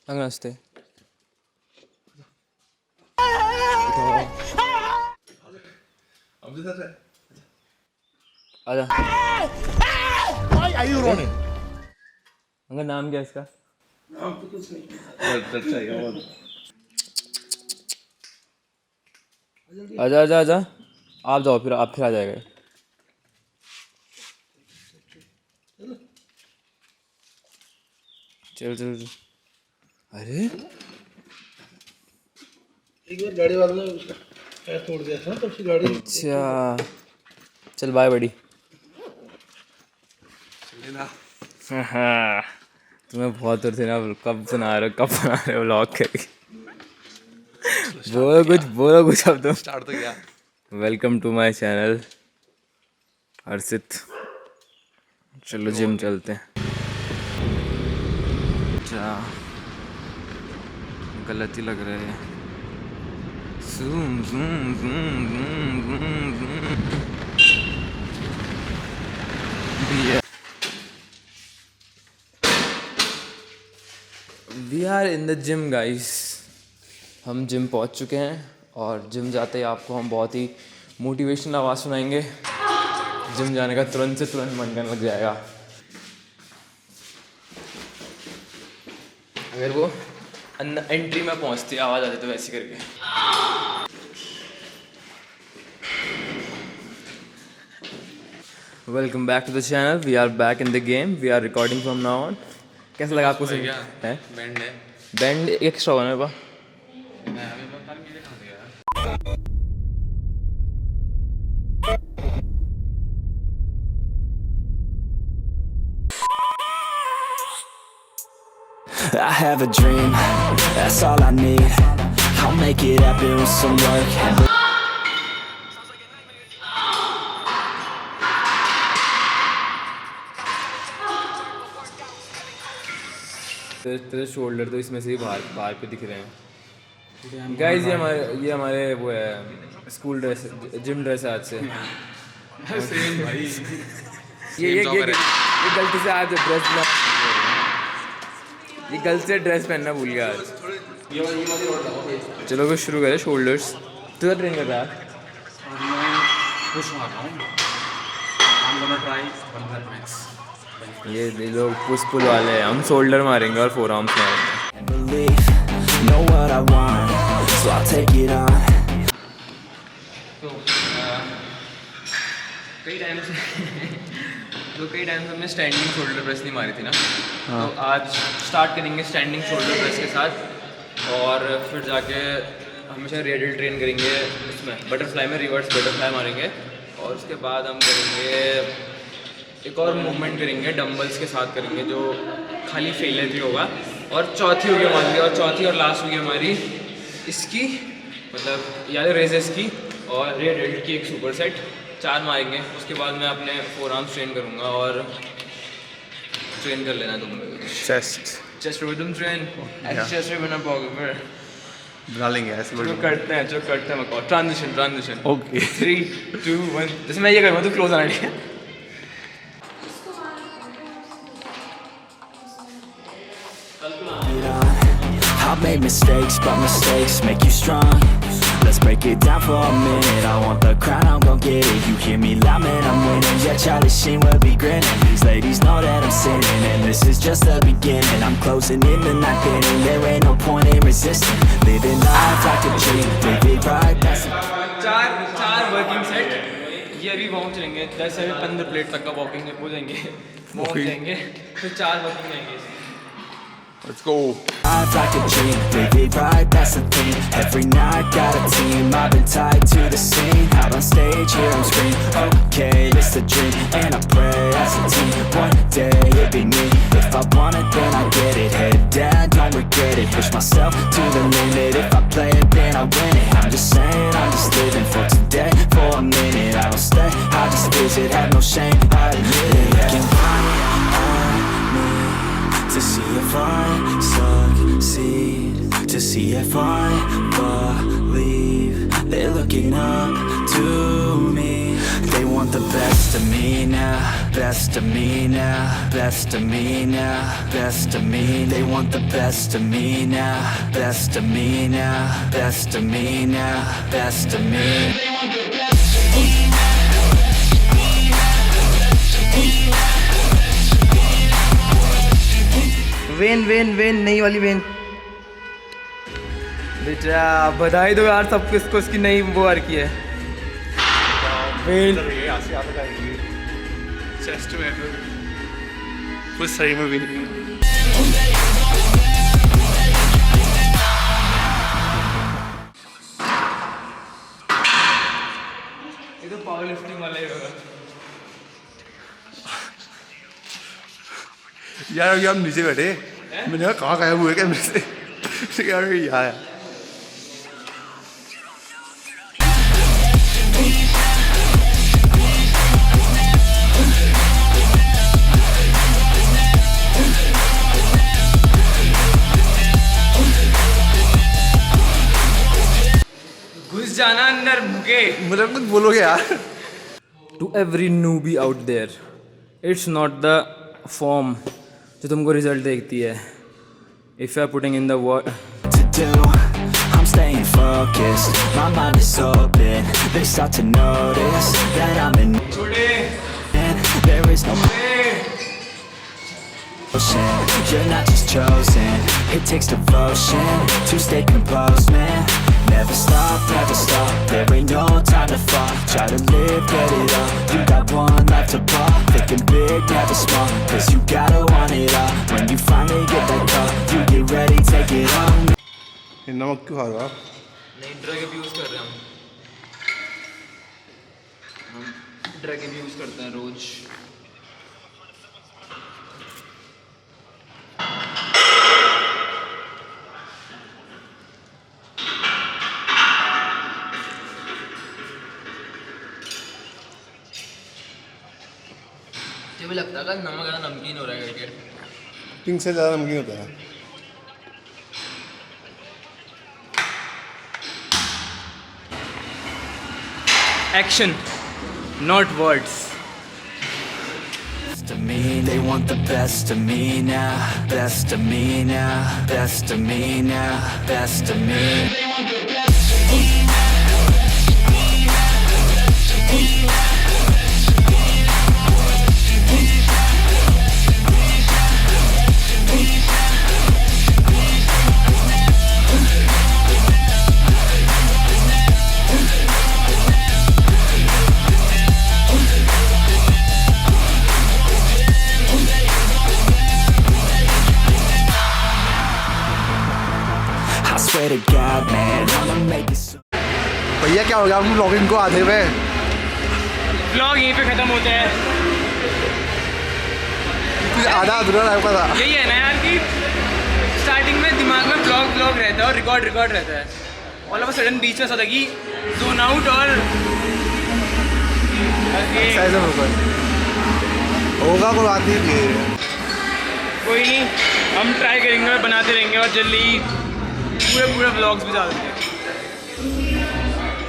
नमस्ते। आजा। Why are you running? Uncle नाम क्या है इसका? आजा आजा आजा। आप जाओ फिर आप फिर आ जाएगा। चल चल चल। अरे एक बार गाड़ी वाले ने उसका पैर तोड़ दिया था तो उसकी गाड़ी अच्छा चल बाय बड़ी। हाँ तुम्हें बहुत दूर से ना कब बना रहे हो व्लॉग करके। बोलो कुछ अब तुम। स्टार्ट तो किया। वेलकम टू माय चैनल हर्षित। चलो जिम चलते हैं। अच्छा गलत ही लग रहा है। zoom zoom zoom zoom zoom zoom। We are in the gym guys। हम जिम पहुंच चुके हैं और जिम जाते ही आपको हम बहुत ही मोटिवेशनल आवाज़ सुनाएंगे। जिम जाने का तुरंत से तुरंत मन करने लग जाएगा। अगर वो एंट्री में पहुंचती आवाज़ आती तो वैसे करके। Welcome back to the channel. We are back in the game. We are recording from now on. कैसा लगा आपको? क्या है बैंड है? बैंड एक्स्ट्रा होगा मेरे पास। मैं अभी बता मेरे कहाँ गया? I have a dream, that's all I need. I'll make it happen with some work and तेरे शोल्डर तो इसमें से ही बाहर बाहर पे दिख रहे हैं गाइस। ये हमारे वो है स्कूल ड्रेस जिम ड्रेस है आज से। सेम भाई। ये गलती से आज ये गलती से ड्रेस पहनना भूल गया आज। चलो फिर शुरू करें। शोल्डर्स तो ट्रेन कर रहा है। पुश मार रहा हूँ। I'm gonna try 100 max। ये लोग पुश पुल वाले हैं। हम शोल्डर मारेंगे और फोर आर्म्स मारेंगे। believe, know what I want, so I'll take it on. तो कई टाइम से हमने स्टैंडिंग शोल्डर प्रेस नहीं मारी थी ना। तो आज स्टार्ट करेंगे स्टैंडिंग शोल्डर प्रेस के साथ और फिर जाके हमेशा रेडियल ट्रेन करेंगे। इसमें बटरफ्लाई में रिवर्स बटरफ्लाई मारेंगे और उसके बाद हम करेंगे एक और मूवमेंट करेंगे डंबल्स के साथ करेंगे जो खाली फेलियर भी होगा। और चौथी होगी हमारी और चौथी और लास्ट होगी हमारी इसकी मतलब या रेजेस की और रेड डेल्ट की एक सुपर सेट। 4 मारेंगे। उसके बाद मैं अपने फोर आर्म्स ट्रेन करूँगा और ट्रेन कर लेना तुम चेस्ट पे तुम ट्रेन ऐसे चेस्ट पे बना पाओगे फिर बना लेंगे ऐसे। जो करते हैं मैं ट्रांजिशन ओके 3 2 1। जैसे मैं ये करूँगा तो क्लोज आना। ठीक है I've made mistakes, but mistakes make you strong. Let's break it down for a minute. I want the crown, I'm gon' get it. You hear me loud, man, I'm winning. Yeah, Charlie Sheen will be grinning. These ladies know that I'm sinning, and this is just the beginning. I'm closing in the ninth inning. There ain't no point in resisting. Living life like a dream, live it right, that's it. चार working set ये अभी warm चलेंगे। 10 से 15 plate तक का walking हो जाएंगे। Warm जाएंगे फिर 4 वर्किंग जाएंगे। Let's go. Life like a dream, live it right, that's the thing. Every night got a team, I've been tied to the scene. Out on stage, hear them scream, okay, it's the dream. And I pray as a team, one day it'll be me. If I want it, then I get it. Head down, don't regret it. Push myself to the limit. If I play it, then I win it. I'm just saying, I'm just living for today, for a minute. I don't stay, I just visit, have no shame, I admit it. Looking right at me to see if I succeed, to see if I believe. They're looking up to me. They want the best of me now. best of me now, best of me now, best of me. They want the best of me now, best of me now, best of me now, best of me. When नई वाली when बेटा, बधाई दो यार सबको, इसको इसकी नई वो आ रखी है वेन। चेस्ट में कुछ सही में भी नहीं। ये तो पावर लिफ्टिंग वाला ही होगा यार। अभी हम नीचे बैठे, मैंने कहा कहाँ गायब हुए क्या मेरे से यार यहाँ है। घुस जाना अंदर भूखे। मतलब कुछ बोलोगे यार। To every newbie out there, it's not the form जो तुमको रिजल्ट देखती है। If you are putting in the work To do, I'm staying focused, my mind is open. They start to notice that I'm in. There is no motion. You're not just chosen, it takes devotion to stay composed, man. Never stop, there ain't no time to fall. Try to live, get it all, you got one life to ball. Thinking big, never small, cause you gotta want it all. When you finally get that call, you get ready, take it on. नमक क्यों खा रहे हो आप? नहीं, drug use कर रहे हैं हम ड्रग यूज़ करते हैं रोज। मुझे लगता है नमक ज़्यादा नमकीन हो रहा है करके। पिंक से ज़्यादा नमकीन होता है। Action, not words. Best of me, they want the best of me now, best of me now, best of me now, best of me. They want the best of me now, best of me now, best of me now. Swear to God, man, I'ma make it so. भैया क्या हो गया हम blogging को आधे में? Blog यहीं पे ख़त्म होता है। कुछ आधा अधूरा रह था। यही है ना यार कि स्टार्टिंग में दिमाग में ब्लॉग रहता है और रिकॉर्ड रहता है। ऑल ऑफ अ सडन बीच में ऐसा कि जोन आउट और होगा कोई बात नहीं। कोई नहीं, हम ट्राई करेंगे और बनाते रहेंगे और जल्दी पूरे व्लॉग्स भी डाल देंगे।